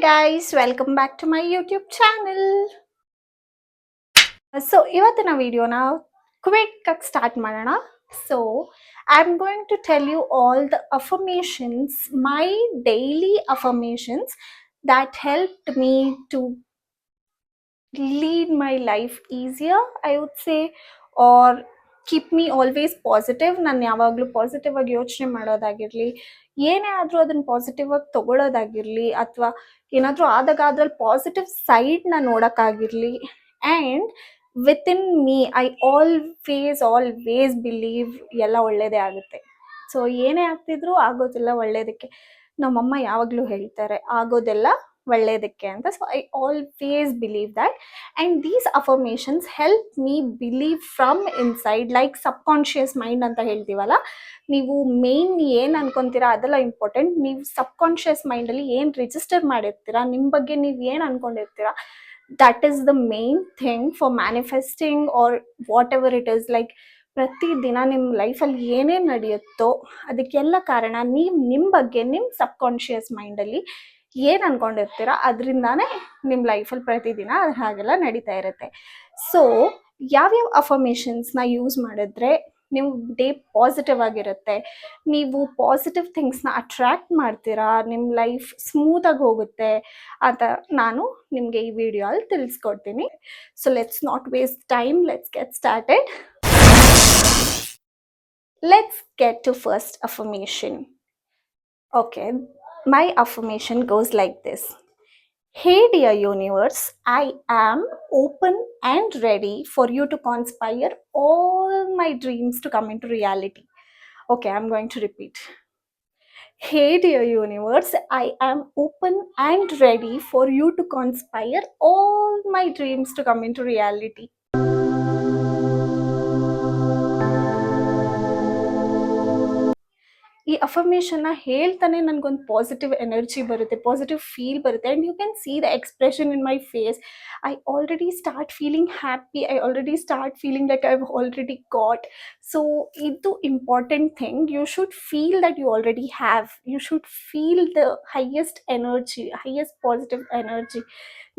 guys, welcome back to my YouTube channel. So ಇವತ್ತಿನ ವಿಡಿಯೋನ quick ಆಗಿ ಸ್ಟಾರ್ಟ್ ಮಾಡೋಣ. So I'm going to tell you all the affirmations, my daily affirmations that helped me to lead my life easier, I would say, or keep me always positive. ನಾನು ಯಾವಾಗಲೂ positive ಆಗಿ ಯೋಚನೆ ಮಾಡೋದಾಗಿರಲಿ, ಏನೇ ಆದರೂ ಅದನ್ನು positive ಆಗಿ ತಗೊಳ್ಳೋದಾಗಿರಲಿ, ಅಥವಾ ಏನಾದರೂ ಆದಾಗ ಅದ್ರಲ್ಲಿ ಪಾಸಿಟಿವ್ ಸೈಡ್ನ ನೋಡೋಕ್ಕಾಗಿರಲಿ. And within me I always believe ಎಲ್ಲ ಒಳ್ಳೆಯದೇ ಆಗುತ್ತೆ. ಸೊ ಏನೇ ಆಗ್ತಿದ್ರು ಆಗೋದೆಲ್ಲ ಒಳ್ಳೆಯದಕ್ಕೆ. ನಮ್ಮಮ್ಮ ಯಾವಾಗಲೂ ಹೇಳ್ತಾರೆ ಆಗೋದೆಲ್ಲ ಒಳ್ಳೆಯದಕ್ಕೆ ಅಂತ. So I always believe that. And these affirmations help me believe from inside, like subconscious mind ಅಂತ ಹೇಳ್ತೀವಲ್ಲ. ನೀವು ಮೇನ್ ಏನು ಅನ್ಕೊತೀರಾ ಅದೆಲ್ಲ ಇಂಪಾರ್ಟೆಂಟ್. ನೀವು ಸಬ್ಕಾನ್ಷಿಯಸ್ ಮೈಂಡಲ್ಲಿ ಏನು ರಿಜಿಸ್ಟರ್ ಮಾಡಿರ್ತೀರಾ, ನಿಮ್ಮ ಬಗ್ಗೆ ನೀವು ಏನು ಅನ್ಕೊಂಡಿರ್ತೀರಾ, that is the main thing for manifesting or whatever it is. Like ಪ್ರತಿದಿನ ನಿಮ್ಮ ಲೈಫಲ್ಲಿ ಏನೇನು ನಡೆಯುತ್ತೋ ಅದಕ್ಕೆಲ್ಲ ಕಾರಣ ನೀವು ನಿಮ್ಮ ಬಗ್ಗೆ ನಿಮ್ಮ ಸಬ್ಕಾನ್ಷಿಯಸ್ ಮೈಂಡಲ್ಲಿ ಏನು ಅನ್ಕೊಂಡಿರ್ತೀರ ಅದರಿಂದಾನೇ ನಿಮ್ಮ ಲೈಫಲ್ಲಿ ಪ್ರತಿದಿನ ಹಾಗೆಲ್ಲ ನಡೀತಾ ಇರುತ್ತೆ. ಸೊ ಯಾವ್ಯಾವ ಅಫರ್ಮೇಷನ್ಸ್ನ ಯೂಸ್ ಮಾಡಿದ್ರೆ ನೀವು ಡೇ ಪಾಸಿಟಿವ್ ಆಗಿರುತ್ತೆ, ನೀವು ಪಾಸಿಟಿವ್ ಥಿಂಗ್ಸ್ನ ಅಟ್ರ್ಯಾಕ್ಟ್ ಮಾಡ್ತೀರಾ, ನಿಮ್ಮ ಲೈಫ್ ಸ್ಮೂತಾಗಿ ಹೋಗುತ್ತೆ ಅಂತ ನಾನು ನಿಮಗೆ ಈ ವಿಡಿಯೋಲ್ಲಿ ತಿಳಿಸ್ಕೊಡ್ತೀನಿ. So let's not waste time, let's get started. Let's get to first affirmation. Okay, my affirmation goes like this. Hey dear universe, I am open and ready for you to conspire all my dreams to come into reality. Okay, I'm going to repeat. Hey dear universe, I am open and ready for you to conspire all my dreams to come into reality. ಈ ಅಫರ್ಮೇಷನ್ನ ಹೇಳ್ತಾನೆ ನನಗೊಂದು positive energy ಬರುತ್ತೆ, positive feel ಬರುತ್ತೆ. And you can see the expression in my face. I already start feeling happy, I already start feeling like I have already got. So ಇದು important thing. You should feel that you already have. You should feel the highest energy, highest positive energy.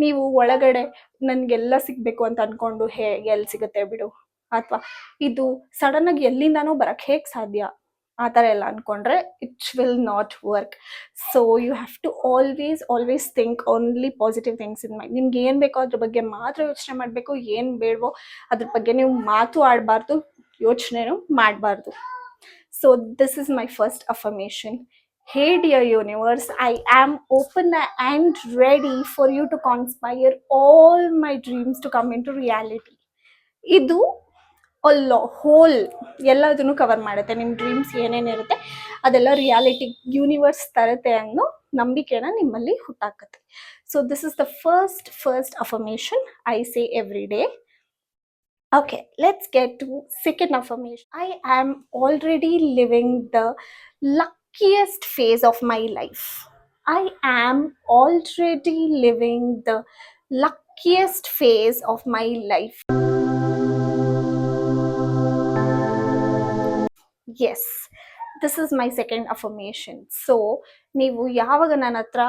ನೀವು ಒಳಗಡೆ ನನಗೆಲ್ಲ ಸಿಗಬೇಕು ಅಂತ ಅಂದ್ಕೊಂಡು ಎಲ್ಲಿ ಸಿಗುತ್ತೆ ಬಿಡು, ಅಥವಾ ಇದು ಸಡನ್ನಾಗಿ ಎಲ್ಲಿಂದಾನೂ ಬರೋಕ್ಕೆ ಹೇಗೆ ಸಾಧ್ಯ, ಆ ಥರ ಎಲ್ಲ ಅಂದ್ಕೊಂಡ್ರೆ it will not work. So you have to always think only positive things in mind. ನಿಮ್ಗೆ ಏನು ಬೇಕೋ ಅದ್ರ ಬಗ್ಗೆ ಮಾತ್ರ ಯೋಚನೆ ಮಾಡಬೇಕು, ಏನು ಬೇಡವೋ ಅದ್ರ ಬಗ್ಗೆ ನೀವು ಮಾತು ಆಡಬಾರ್ದು, ಯೋಚನೆನೂ ಮಾಡಬಾರ್ದು. So this is my first affirmation. Hey dear universe, I am open and ready for you to conspire all my dreams to come into reality. ಇದು ಹೋಲ್ ಎಲ್ಲದನ್ನು ಕವರ್ ಮಾಡುತ್ತೆ. ನಿಮ್ಮ ಡ್ರೀಮ್ಸ್ ಏನೇನಿರುತ್ತೆ ಅದೆಲ್ಲ ರಿಯಾಲಿಟಿ ಯೂನಿವರ್ಸ್ ತರುತ್ತೆ ಅನ್ನೋ ನಂಬಿಕೆನ ನಿಮ್ಮಲ್ಲಿ ಹುಟ್ಟಾಕತ್ತೆ. So this is the first affirmation I say every day. Okay, let's get to second affirmation. I am already living the luckiest phase of my life. I am already living the luckiest phase of my life. Yes, this is my second affirmation. So ನೀವು ಯಾವಾಗ ನನ್ನ ಹತ್ರ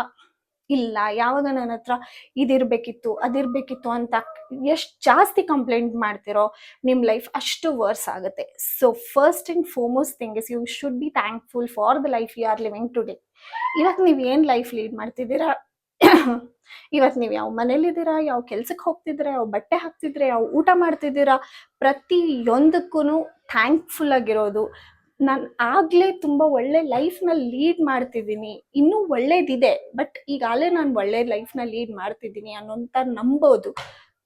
ಇಲ್ಲ, ಯಾವಾಗ ನನ್ನ ಹತ್ರ ಇದಿರಬೇಕಿತ್ತು ಅದಿರಬೇಕಿತ್ತು ಅಂತ ಎಷ್ಟು ಜಾಸ್ತಿ ಕಂಪ್ಲೇಂಟ್ ಮಾಡ್ತಿರೋ ನಿಮ್ಮ ಲೈಫ್ ಅಷ್ಟು ವರ್ಸ್ ಆಗುತ್ತೆ. So first and foremost thing is you should be thankful for the life you are living today. ಇವತ್ತು ನೀವು ಏನು ಲೈಫ್ ಲೀಡ್ ಮಾಡ್ತಿದ್ದೀರಾ, ಇವತ್ತು ನೀವು ಯಾವ ಮನೇಲಿದ್ದೀರಾ, ಯಾವ ಕೆಲ್ಸಕ್ಕೆ ಹೋಗ್ತಿದ್ದೀರಾ, ಯಾವ ಬಟ್ಟೆ ಹಾಕ್ತಿದ್ದೀರಾ, ಯಾವ ಊಟ ಮಾಡ್ತಿದ್ದೀರಾ, ಪ್ರತಿಯೊಂದಕ್ಕೂ ಥ್ಯಾಂಕ್ಫುಲ್ ಆಗಿರೋದು. ನಾನು ಆಗಲೇ ತುಂಬ ಒಳ್ಳೆ ಲೈಫ್ನ ಲೀಡ್ ಮಾಡ್ತಿದ್ದೀನಿ, ಇನ್ನೂ ಒಳ್ಳೇದಿದೆ, ಬಟ್ ಈಗಾಗಲೇ ನಾನು ಒಳ್ಳೆ ಲೈಫ್ನ ಲೀಡ್ ಮಾಡ್ತಿದ್ದೀನಿ ಅನ್ನೋಂಥ ನಂಬೋದು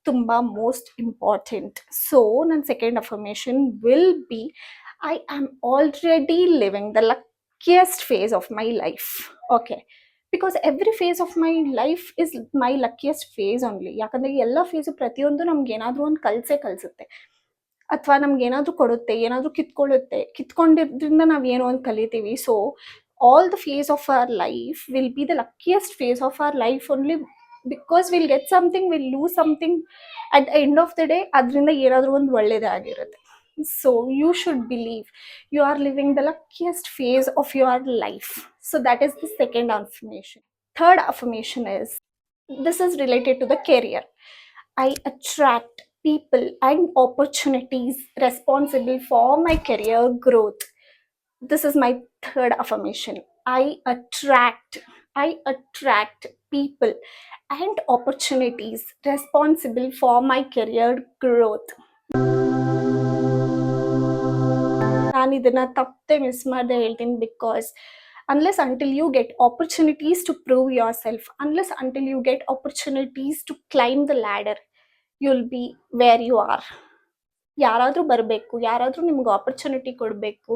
ತುಂಬ ಮೋಸ್ಟ್ ಇಂಪಾರ್ಟೆಂಟ್. ಸೊ ನನ್ನ second affirmation will be I am already living the luckiest phase of my life. Okay, because every phase of my life is my luckiest phase only. ಯಾಕಂದರೆ ಎಲ್ಲ ಫೇಸು ಪ್ರತಿಯೊಂದು ನಮ್ಗೆ ಏನಾದರೂ ಒಂದು ಕಲಿಸುತ್ತೆ, ಅಥವಾ ನಮ್ಗೆ ಏನಾದರೂ ಕೊಡುತ್ತೆ, ಏನಾದರೂ ಕಿತ್ಕೊಂಡಿದ್ರಿಂದ ನಾವು ಏನೋ ಒಂದು ಕಲಿತೀವಿ. So all the phase of our life will be the luckiest phase of our life only, because will get something, will lose something. At the end of the day ಅದರಿಂದ ಏನಾದರೂ ಒಂದು ಒಳ್ಳೆಯದೇ ಆಗಿರುತ್ತೆ. So you should believe you are living the luckiest phase of your life. So that is the second affirmation. third affirmation is, this is related to the career. I attract people and opportunities responsible for my career growth. This is my third affirmation. I attract people and opportunities responsible for my career growth. ನಾನು ಇದನ್ನ ತಪ್ಪದೆ miss ಮಾಡದೆ ಹೇಳ್ತೀನಿ, because unless until you get opportunities to prove yourself, unless until you get opportunities to climb the ladder, you'll be where you are. ಯಾರಾದರೂ ಬರಬೇಕು, ಯಾರಾದರೂ ನಿಮ್ಗೆ opportunity ಕೊಡಬೇಕು,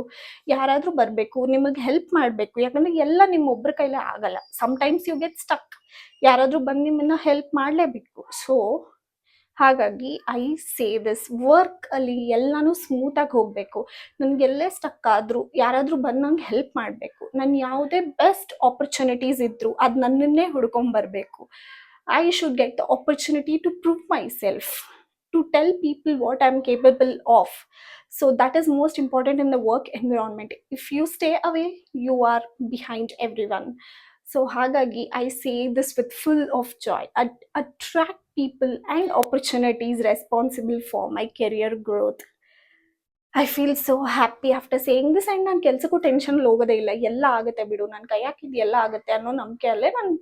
ಯಾರಾದರೂ ಬರಬೇಕು, ನಿಮಗೆ ಹೆಲ್ಪ್ ಮಾಡಬೇಕು. ಯಾಕಂದರೆ ಎಲ್ಲ ನಿಮ್ಮ ಒಬ್ಬರ ಕೈಲೇ ಆಗಲ್ಲ. ಸಮ್ಟೈಮ್ಸ್ ಯು ಗೆಟ್ ಸ್ಟಕ್, ಯಾರಾದರೂ ಬಂದು ನಿಮ್ಮನ್ನು ಹೆಲ್ಪ್ ಮಾಡಲೇಬೇಕು. ಸೊ ಹಾಗಾಗಿ ಐ ಸೇ ದಿಸ್, ವರ್ಕ್ ಅಲ್ಲಿ ಎಲ್ಲನೂ ಸ್ಮೂತಾಗಿ ಹೋಗಬೇಕು. ನನಗೆಲ್ಲೇ ಸ್ಟಕ್ ಆದರೂ ಯಾರಾದರೂ ಬಂದು ನಂಗೆ ಹೆಲ್ಪ್ ಮಾಡಬೇಕು. ನಾನು ಯಾವುದೇ ಬೆಸ್ಟ್ ಆಪರ್ಚುನಿಟೀಸ್ ಇದ್ದರೂ ಅದು ನನ್ನನ್ನೇ ಹುಡ್ಕೊಂಬರ್ಬೇಕು. I should get the opportunity to prove myself, to tell people what I'm capable of. So that is most important in the work environment. If you stay away, you are behind everyone. So hagagi I say this with full of joy. Attract people and opportunities responsible for my career growth. I feel so happy after saying this, and ನಾನು ಕೆಲಸಕ್ಕೂ tension ಹೋಗೋದೇ ಇಲ್ಲ. ಎಲ್ಲ ಆಗುತ್ತೆ ಬಿಡು, ನನ್ನ ಕೈ ಹಾಕಿದ್ದು ಎಲ್ಲ ಆಗುತ್ತೆ ಅನ್ನೋ ನಂಬಿಕೆಯಲ್ಲೇ ನಾನು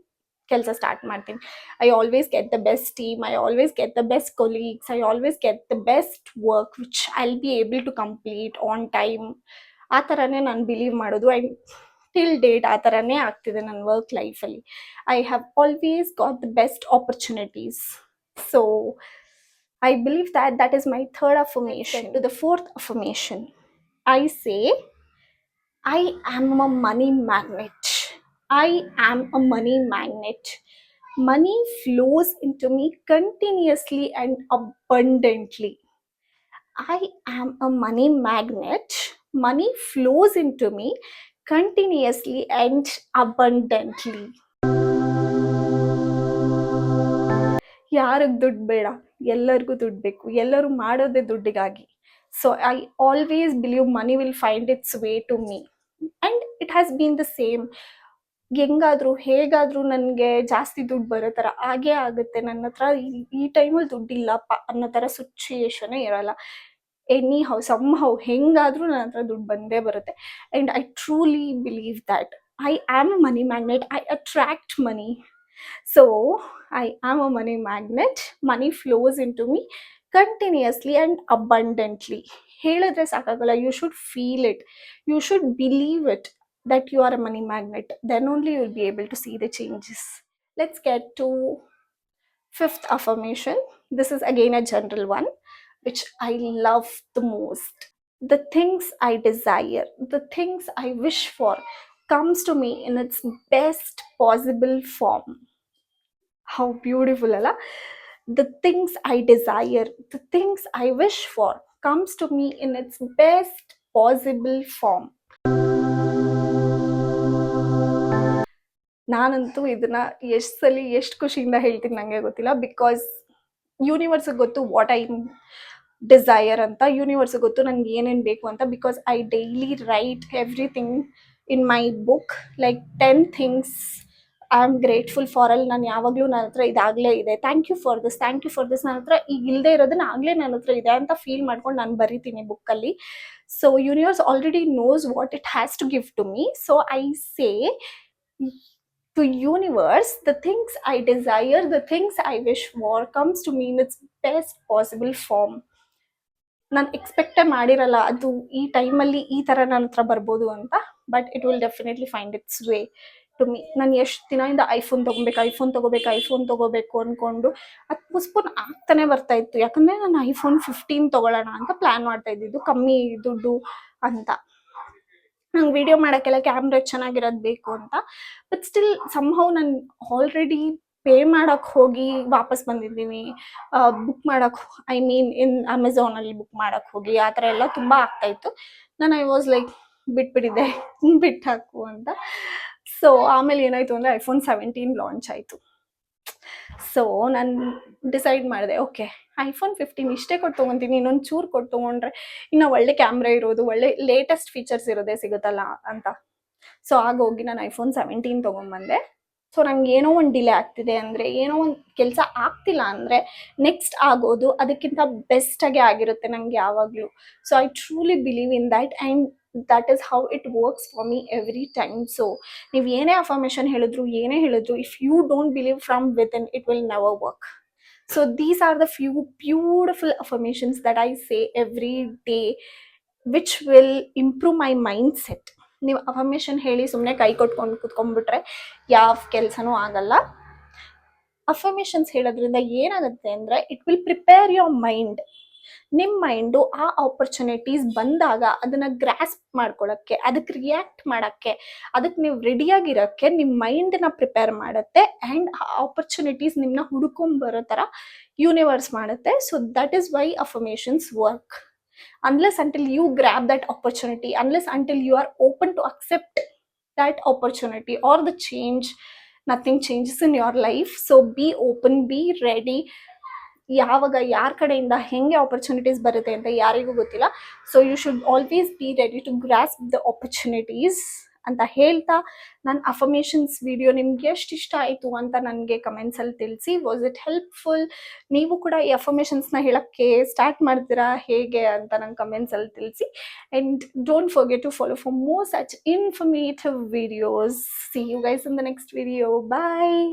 ಕೆಲಸ ಸ್ಟಾರ್ಟ್ ಮಾಡ್ತೀನಿ. I always get the best team, I always get the best colleagues, I always get the best work which I will be able to complete on time. ಆ ಥರನೇ ನಾನು ಬಿಲೀವ್ ಮಾಡೋದು. ಆ್ಯಂಡ್ ಟಿಲ್ ಡೇಟ್ ಆ ಥರನೇ ಆಗ್ತಿದೆ ನನ್ನ work ಲೈಫಲ್ಲಿ. I have always got the best opportunities. So I believe that that is my third affirmation. To the fourth affirmation, I say, I am a money magnet. I am a money magnet. Money flows into me continuously and abundantly. I am a money magnet. Money flows into me continuously and abundantly. ಯಾರಿಗೆ ದುಡ್ಡು ಬೇಡ, ಎಲ್ಲರಿಗೂ ದುಡ್ಡು ಬೇಕು. ಎಲ್ಲರೂ ಮಾಡೋದೇ ದುಡ್ಡಿಗಾಗಿ. So I always believe money will find its way to me, and it has been the same. ಹೆಂಗಾದರೂ ಹೇಗಾದರೂ ನನಗೆ ಜಾಸ್ತಿ ದುಡ್ಡು ಬರೋ ಥರ ಆಗೇ ಆಗುತ್ತೆ. ನನ್ನ ಹತ್ರ ಈ ಟೈಮಲ್ಲಿ ದುಡ್ಡಿಲ್ಲಪ್ಪ ಅನ್ನೋ ಥರ ಸಿಚುಯೇಷನೇ ಇರೋಲ್ಲ. ಎನಿ ಹೌ ಸಮ್ ಹೌ ಹೆಂಗಾದರೂ ನನ್ನ ಹತ್ರ ದುಡ್ಡು ಬಂದೇ ಬರುತ್ತೆ. And I truly believe that I am a money magnet. I attract money. So I am a money magnet. Money flows into me continuously and abundantly. ಹೇಳಿದ್ರೆ ಸಾಕಾಗಲ್ಲ. You should feel it. You should believe it that you are a money magnet. Then only you will be able to see the changes. Let's get to fifth affirmation. This is again a general one, which I love the most. The things I desire, the things I wish for, comes to me in its best possible form. How beautiful, Allah. The things I desire, the things I wish for, comes to me in its best possible form. ನಾನಂತೂ ಇದನ್ನ ಎಷ್ಟು ಸಲ ಎಷ್ಟು ಖುಷಿಯಿಂದ ಹೇಳ್ತೀನಿ ನನಗೆ ಗೊತ್ತಿಲ್ಲ. Because ಯೂನಿವರ್ಸ್ಗೆ ಗೊತ್ತು ವಾಟ್ ಐ ಡಿಸೈರ್ ಅಂತ. ಯೂನಿವರ್ಸ್ಗೆ ಗೊತ್ತು ನನಗೆ ಏನೇನು ಬೇಕು ಅಂತ. Because I daily write everything in my book, like 10 things I am grateful for. ಅಲ್ಲಿ ನಾನು ಯಾವಾಗಲೂ ನನ್ನ ಹತ್ರ ಇದಾಗಲೇ ಇದೆ, thank you for this, thank you for this, ನನ್ನ ಹತ್ರ ಈಗ ಇಲ್ಲದೆ ಇರೋದನ್ನ ಆಗಲೇ ನನ್ನ ಹತ್ರ ಇದೆ ಅಂತ ಫೀಲ್ ಮಾಡ್ಕೊಂಡು ನಾನು ಬರಿತೀನಿ ಬುಕ್ಕಲ್ಲಿ. So universe already knows what it has to give to me. So I say to universe, the things I desire, the things I wish for, comes to me in its best possible form. ನಾನು ಎಕ್ಸ್ಪೆಕ್ಟೇ ಮಾಡಿರಲ್ಲ ಅದು ಈ ಟೈಮಲ್ಲಿ ಈ ಥರ ನನ್ನ ಹತ್ರ ಬರ್ಬೋದು ಅಂತ. But it will definitely find its way to me. ನಾನು ಎಷ್ಟು ದಿನದಿಂದ ಐಫೋನ್ ತೊಗೋಬೇಕು ಅಂದ್ಕೊಂಡು ಅದು ಪೋಸ್ಟ್ಪೋನ್ ಆಗ್ತಾನೆ ಬರ್ತಾ ಇತ್ತು. ಯಾಕಂದರೆ ನಾನು iPhone 15 ತೊಗೊಳ್ಳೋಣ ಅಂತ ಪ್ಲ್ಯಾನ್ ಮಾಡ್ತಾ ಇದ್ದಿದ್ದು, ಕಮ್ಮಿ ದುಡ್ಡು ಅಂತ. ನಂಗೆ ವಿಡಿಯೋ ಮಾಡೋಕ್ಕೆಲ್ಲ ಕ್ಯಾಮ್ರಾ ಚೆನ್ನಾಗಿರೋದು ಬೇಕು ಅಂತ. ಬಟ್ ಸ್ಟಿಲ್ ಸಮ್ಹೌ ನಾನು ಆಲ್ರೆಡಿ ಪೇ ಮಾಡೋಕ್ಕೆ ಹೋಗಿ ವಾಪಸ್ ಬಂದಿದ್ದೀನಿ. ಬುಕ್ ಮಾಡೋಕ್ಕೆ ಐ ಮೀನ್ ಇನ್ ಅಮೆಝಾನಲ್ಲಿ ಬುಕ್ ಮಾಡೋಕ್ಕೆ ಹೋಗಿ ಆ ಥರ ಎಲ್ಲ ತುಂಬ ಆಗ್ತಾಯಿತ್ತು. ನಾನು ಐ ವಾಸ್ ಲೈಕ್ ಬಿಟ್ಬಿಟ್ಟಿದ್ದೆ, ಬಿಟ್ಟಾಕು ಅಂತ. ಸೊ ಆಮೇಲೆ ಏನಾಯಿತು ಅಂದರೆ iPhone 17 ಲಾಂಚ್ ಆಯಿತು. ಸೊ ನಾನು ಡಿಸೈಡ್ ಮಾಡಿದೆ, ಓಕೆ iPhone 15 ಇಷ್ಟೇ ಕೊಟ್ಟು ತೊಗೊತೀನಿ, ಇನ್ನೊಂದು ಚೂರು ಕೊಟ್ಟು ತೊಗೊಂಡ್ರೆ ಇನ್ನೂ ಒಳ್ಳೆ ಕ್ಯಾಮ್ರಾ ಇರೋದು, ಒಳ್ಳೆ ಲೇಟೆಸ್ಟ್ ಫೀಚರ್ಸ್ ಇರೋದೇ ಸಿಗುತ್ತಲ್ಲ ಅಂತ. ಸೊ ಆಗೋಗಿ ನಾನು iPhone 17 ತೊಗೊಂಬಂದೆ. ಸೊ ನಂಗೆ ಏನೋ ಒಂದು ಡಿಲೇ ಆಗ್ತಿದೆ ಅಂದರೆ, ಏನೋ ಒಂದು ಕೆಲಸ ಆಗ್ತಿಲ್ಲ ಅಂದರೆ, ನೆಕ್ಸ್ಟ್ ಆಗೋದು ಅದಕ್ಕಿಂತ ಬೆಸ್ಟಾಗೆ ಆಗಿರುತ್ತೆ ನಂಗೆ ಯಾವಾಗಲೂ. So I truly believe in that, and that is how it works for me every time. So ನೀವು ಏನೇ ಅಫರ್ಮೇಷನ್ ಹೇಳಿದ್ರು, ಏನೇ ಹೇಳಿದ್ರು, if you don't believe from within, it will never work. So these are the few beautiful affirmations that I say every day, which will improve my mindset. ನೀವು affirmation ಹೇಳಿ ಸುಮ್ಮನೆ ಕೈ ಕೊಟ್ಕೊಂಡು ಕುತ್ಕೊಂಡ್ಬಿಟ್ರೆ ಯಾವ ಕೆಲಸನೂ ಆಗಲ್ಲ. ಅಫರ್ಮೇಷನ್ಸ್ ಹೇಳೋದ್ರಿಂದ ಏನಾಗುತ್ತೆ ಅಂದರೆ, it will prepare your mind. ನಿಮ್ಮ ಮೈಂಡು ಆ ಆಪರ್ಚುನಿಟೀಸ್ ಬಂದಾಗ ಅದನ್ನು ಗ್ರಾಸ್ಪ್ ಮಾಡ್ಕೊಳ್ಳೋಕ್ಕೆ, ಅದಕ್ಕೆ ರಿಯಾಕ್ಟ್ ಮಾಡೋಕ್ಕೆ, ಅದಕ್ಕೆ ನೀವು ರೆಡಿಯಾಗಿರೋಕ್ಕೆ ನಿಮ್ಮ ಮೈಂಡನ್ನ ಪ್ರಿಪೇರ್ ಮಾಡುತ್ತೆ. ಆ್ಯಂಡ್ ಆ ಆಪರ್ಚುನಿಟೀಸ್ ನಿಮ್ಮನ್ನ ಹುಡ್ಕೊಂಬರೋ ಥರ ಯೂನಿವರ್ಸ್ ಮಾಡುತ್ತೆ. So that is why affirmations work. Unless until you grab that opportunity, unless until you are open to accept that opportunity or the change, nothing changes in your life. So be open, be ready. ಯಾವಾಗ ಯಾರ ಕಡೆಯಿಂದ ಹೆಂಗೆ opportunities ಬರುತ್ತೆ ಅಂತ ಯಾರಿಗೂ ಗೊತ್ತಿಲ್ಲ. So you should always be ready to grasp the opportunities ಅಂತ ಹೇಳ್ತಾ, ನನ್ನ ಅಫರ್ಮೇಷನ್ಸ್ ವಿಡಿಯೋ ನಿಮ್ಗೆ ಎಷ್ಟು ಇಷ್ಟ ಆಯಿತು ಅಂತ ನನಗೆ ಕಮೆಂಟ್ಸಲ್ಲಿ ತಿಳಿಸಿ. Was it helpful? ನೀವು ಕೂಡ ಈ ಅಫರ್ಮೇಷನ್ಸ್ನ ಹೇಳೋಕ್ಕೆ ಸ್ಟಾರ್ಟ್ ಮಾಡ್ತೀರಾ ಹೇಗೆ ಅಂತ ನಂಗೆ ಕಮೆಂಟ್ಸಲ್ಲಿ ತಿಳಿಸಿ. And don't forget to follow for more such informative videos. See you guys in the next video. Bye.